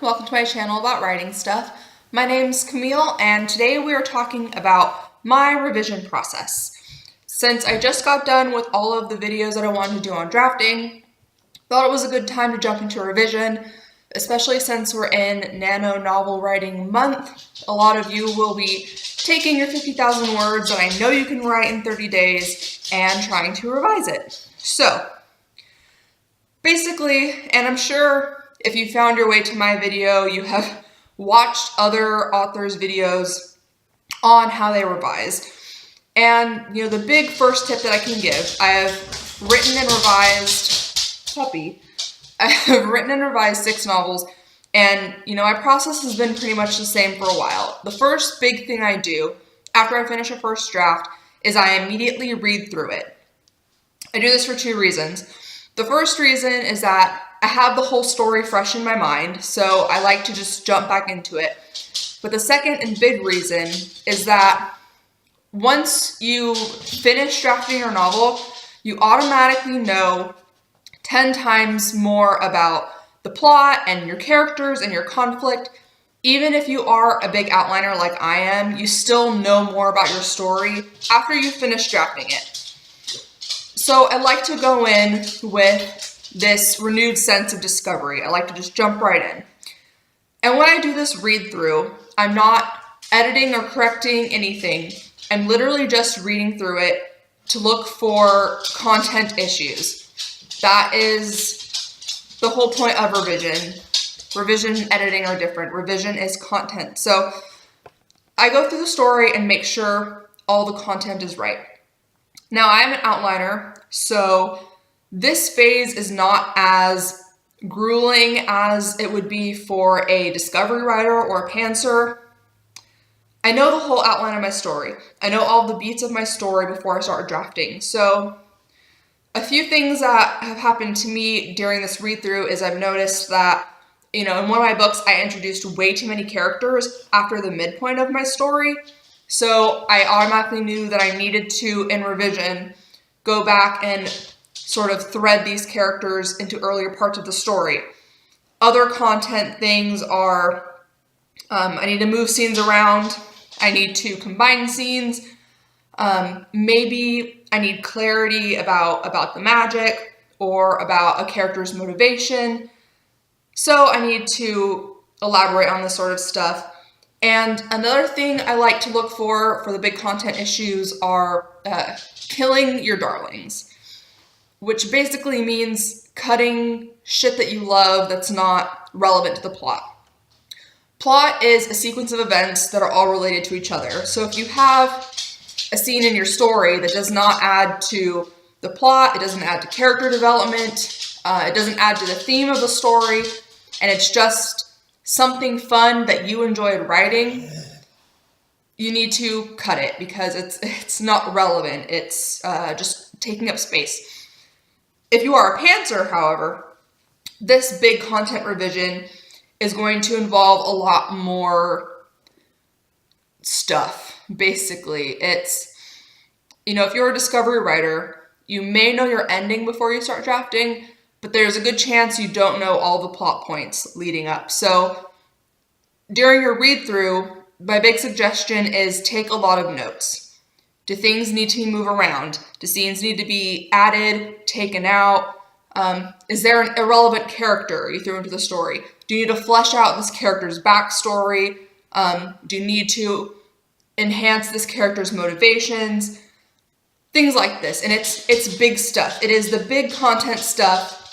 welcome to my channel about writing stuff. My name's Camille and today we are talking about my revision process. Since I just got done with all of the videos that I wanted to do on drafting, thought it was a good time to jump into revision, especially since we're in Nano Novel Writing Month. A lot of you will be taking your 50,000 words that I know you can write in 30 days and trying to revise it. So, basically, and I'm sure if you found your way to my video, you have watched other authors' videos on how they revise. And, the big first tip that I can give, I have written and revised 6 novels, and, my process has been pretty much the same for a while. The first big thing I do after I finish a first draft is I immediately read through it. I do this for 2 reasons. The first reason is that I have the whole story fresh in my mind, so I like to just jump back into it. But the second and big reason is that once you finish drafting your novel, you automatically know 10 times more about the plot and your characters and your conflict. Even if you are a big outliner like I am, you still know more about your story after you finish drafting it. So I like to go in with this renewed sense of discovery. I like to just jump right in. And when I do this read through, I'm not editing or correcting anything. I'm literally just reading through it to look for content issues. That is the whole point of revision. Revision and editing are different. Revision is content. So I go through the story and make sure all the content is right. Now, I'm an outliner, so this phase is not as grueling as it would be for a discovery writer or a pantser. I know the whole outline of my story. I know all the beats of my story before I start drafting. So a few things that have happened to me during this read-through is I've noticed that, in one of my books, I introduced way too many characters after the midpoint of my story. So I automatically knew that I needed to, in revision, go back and sort of thread these characters into earlier parts of the story. Other content things are, I need to move scenes around, I need to combine scenes, maybe I need clarity about the magic or about a character's motivation. So I need to elaborate on this sort of stuff. And another thing I like to look for the big content issues are killing your darlings, which basically means cutting shit that you love that's not relevant to the plot. Plot is a sequence of events that are all related to each other. So if you have a scene in your story that does not add to the plot, it doesn't add to character development, it doesn't add to the theme of the story, and it's just something fun that you enjoyed writing, you need to cut it because it's not relevant. It's just taking up space. If you are a pantser, however, this big content revision is going to involve a lot more stuff, basically. It's, if you're a discovery writer, you may know your ending before you start drafting, but there's a good chance you don't know all the plot points leading up. So during your read-through, my big suggestion is take a lot of notes. Do things need to move around? Do scenes need to be added, taken out? Is there an irrelevant character you threw into the story? Do you need to flesh out this character's backstory? Do you need to enhance this character's motivations? Things like this. And it's big stuff. It is the big content stuff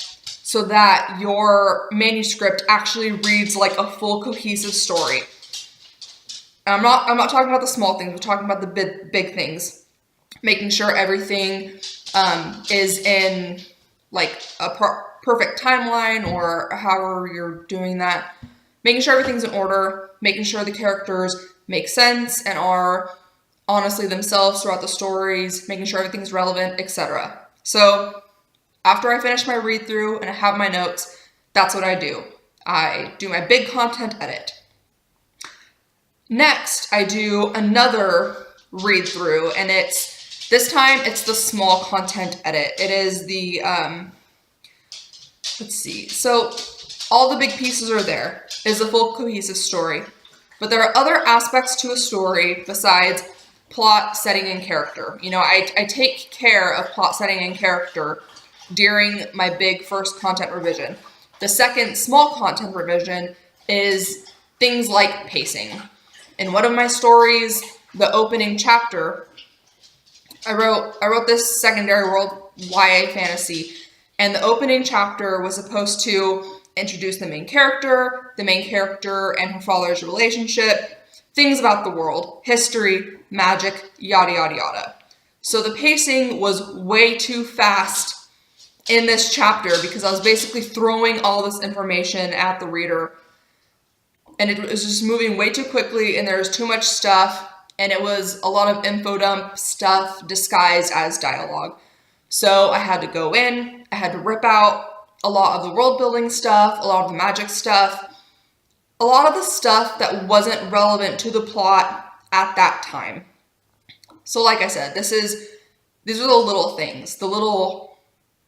so that your manuscript actually reads like a full cohesive story. I'm not talking about the small things, we're talking about the big things. Making sure everything is in like a perfect timeline or however you're doing that. Making sure everything's in order, making sure the characters make sense and are honestly themselves throughout the stories, making sure everything's relevant, etc. So after I finish my read through and I have my notes, that's what I do. I do my big content edit. Next, I do another read through, and this time it's the small content edit. It is the, let's see. So all the big pieces are there. It is a full cohesive story. But there are other aspects to a story besides plot, setting, and character. You know, I take care of plot, setting, and character during my big first content revision. The second small content revision is things like pacing. In one of my stories, the opening chapter, I wrote this secondary world YA fantasy, and the opening chapter was supposed to introduce the main character and her father's relationship, things about the world, history, magic, yada yada yada. So the pacing was way too fast in this chapter because I was basically throwing all this information at the reader, and it was just moving way too quickly, and there was too much stuff, and it was a lot of info dump stuff disguised as dialogue. So I had to go in, I had to rip out a lot of the world building stuff, a lot of the magic stuff, a lot of the stuff that wasn't relevant to the plot at that time. So like I said, these are the little things, the little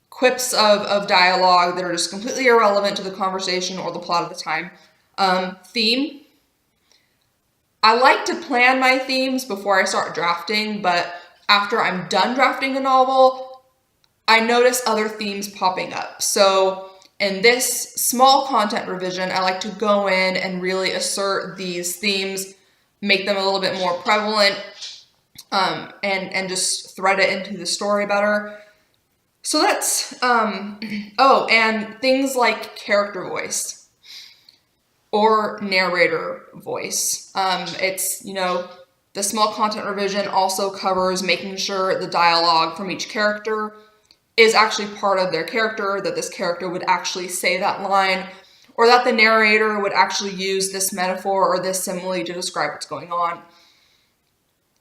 quips of dialogue that are just completely irrelevant to the conversation or the plot at the time. Theme. I like to plan my themes before I start drafting, but after I'm done drafting a novel, I notice other themes popping up. So in this small content revision, I like to go in and really assert these themes, make them a little bit more prevalent, and just thread it into the story better. So that's, and things like character voice or narrator voice. It's, you know, the small content revision also covers making sure the dialogue from each character is actually part of their character, that this character would actually say that line, or that the narrator would actually use this metaphor or this simile to describe what's going on.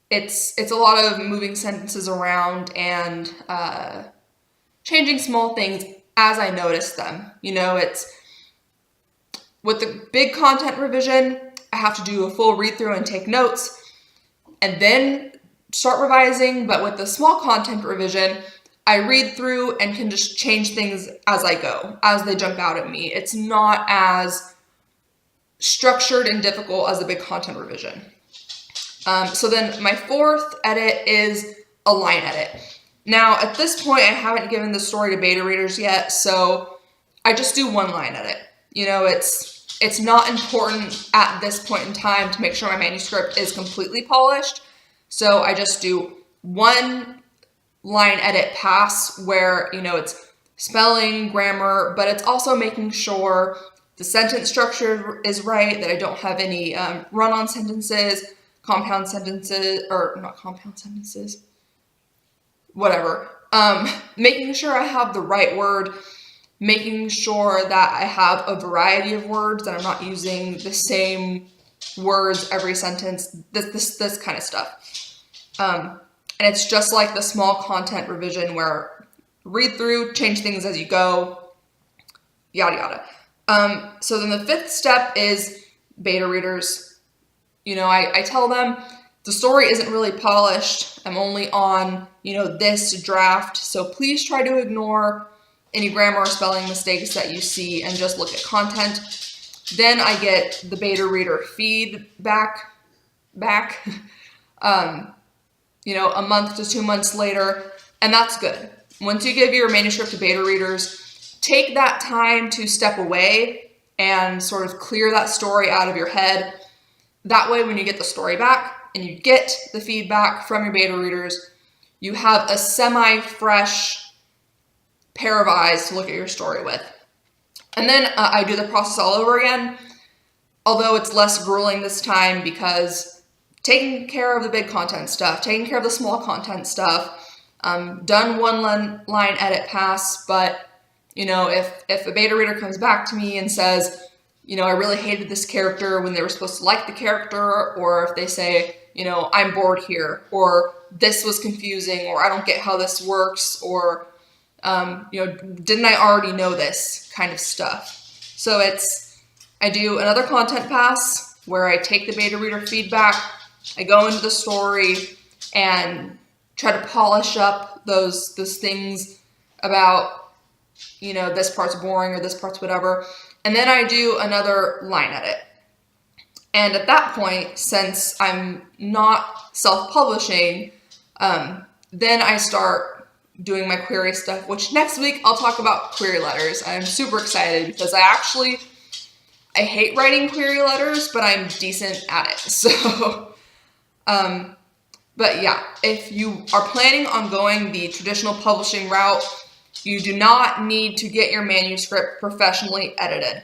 It's a lot of moving sentences around and changing small things as I notice them. You know, it's with the big content revision, I have to do a full read through and take notes and then start revising. But with the small content revision, I read through and can just change things as I go, as they jump out at me. It's not as structured and difficult as the big content revision. So then my fourth edit is a line edit. Now, at this point, I haven't given the story to beta readers yet, so I just do one line edit. You know, it's not important at this point in time to make sure my manuscript is completely polished, so I just do one line edit pass where, you know, it's spelling, grammar, but it's also making sure the sentence structure is right, that I don't have any run-on sentences, compound sentences, or not compound sentences, whatever. Making sure I have the right word, making sure that I have a variety of words, that I'm not using the same words every sentence, this kind of stuff. And it's just like the small content revision where read through, change things as you go, yada yada. So then the fifth step is beta readers. You know, I tell them the story isn't really polished. I'm only on, you know, this draft. So please try to ignore any grammar or spelling mistakes that you see and just look at content. Then I get the beta reader feedback back. You know, a month to 2 months later, and that's good. Once you give your manuscript to beta readers, take that time to step away and sort of clear that story out of your head. That way, when you get the story back and you get the feedback from your beta readers, you have a semi-fresh pair of eyes to look at your story with. And then I do the process all over again, although it's less grueling this time because taking care of the big content stuff, taking care of the small content stuff, done one line edit pass, but, you know, if a beta reader comes back to me and says, you know, I really hated this character when they were supposed to like the character, or if they say, you know, I'm bored here, or this was confusing, or I don't get how this works, or, you know, didn't I already know this kind of stuff. So I do another content pass where I take the beta reader feedback, I go into the story and try to polish up those things about, you know, this part's boring or this part's whatever. and then I do another line edit. And at that point, since I'm not self-publishing, then I start doing my query stuff, which next week I'll talk about query letters. I'm super excited because I hate writing query letters, but I'm decent at it. So, but yeah, if you are planning on going the traditional publishing route, you do not need to get your manuscript professionally edited.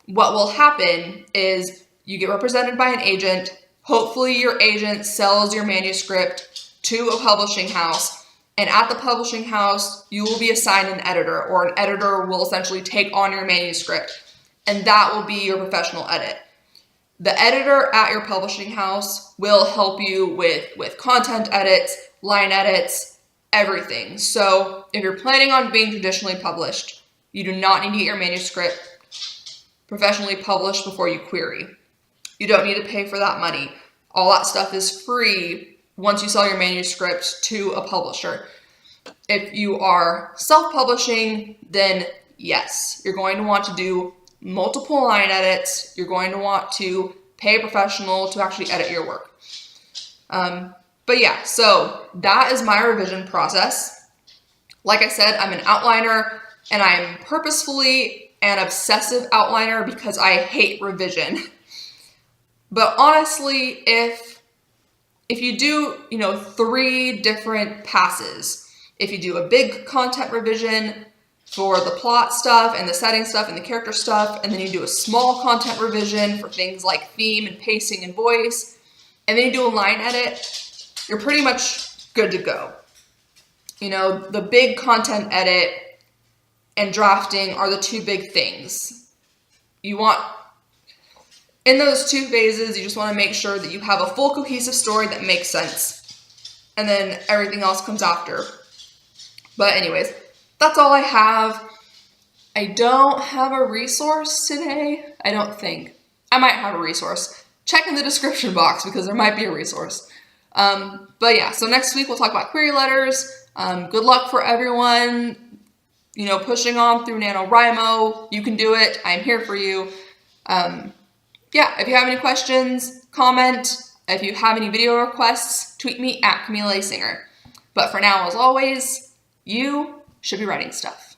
What will happen is you get represented by an agent. Hopefully your agent sells your manuscript to a publishing house, and at the publishing house, you will be assigned an editor, or an editor will essentially take on your manuscript, and that will be your professional edit. The editor at your publishing house will help you with content edits, line edits, everything. So if you're planning on being traditionally published, you do not need to get your manuscript professionally published before you query. You don't need to pay for that money. All that stuff is free once you sell your manuscript to a publisher. If you are self-publishing, then yes, you're going to want to do multiple line edits. You're going to want to pay a professional to actually edit your work. But yeah, so that is my revision process. Like I said, I'm an outliner, and I'm purposefully an obsessive outliner because I hate revision. But honestly, if you do, 3 different passes, if you do a big content revision for the plot stuff and the setting stuff and the character stuff, and then you do a small content revision for things like theme and pacing and voice, and then you do a line edit, you're pretty much good to go. The big content edit and drafting are the 2 big things. In those 2 phases, you just want to make sure that you have a full cohesive story that makes sense, and then everything else comes after. But anyways, that's all I have. I don't have a resource today. I don't think. I might have a resource. Check in the description box because there might be a resource. But yeah, so next week we'll talk about query letters. Good luck for everyone, pushing on through NaNoWriMo. You can do it. I'm here for you. Yeah, if you have any questions, comment. If you have any video requests, tweet me at Camila A. Singer. But for now, as always, you should be writing stuff.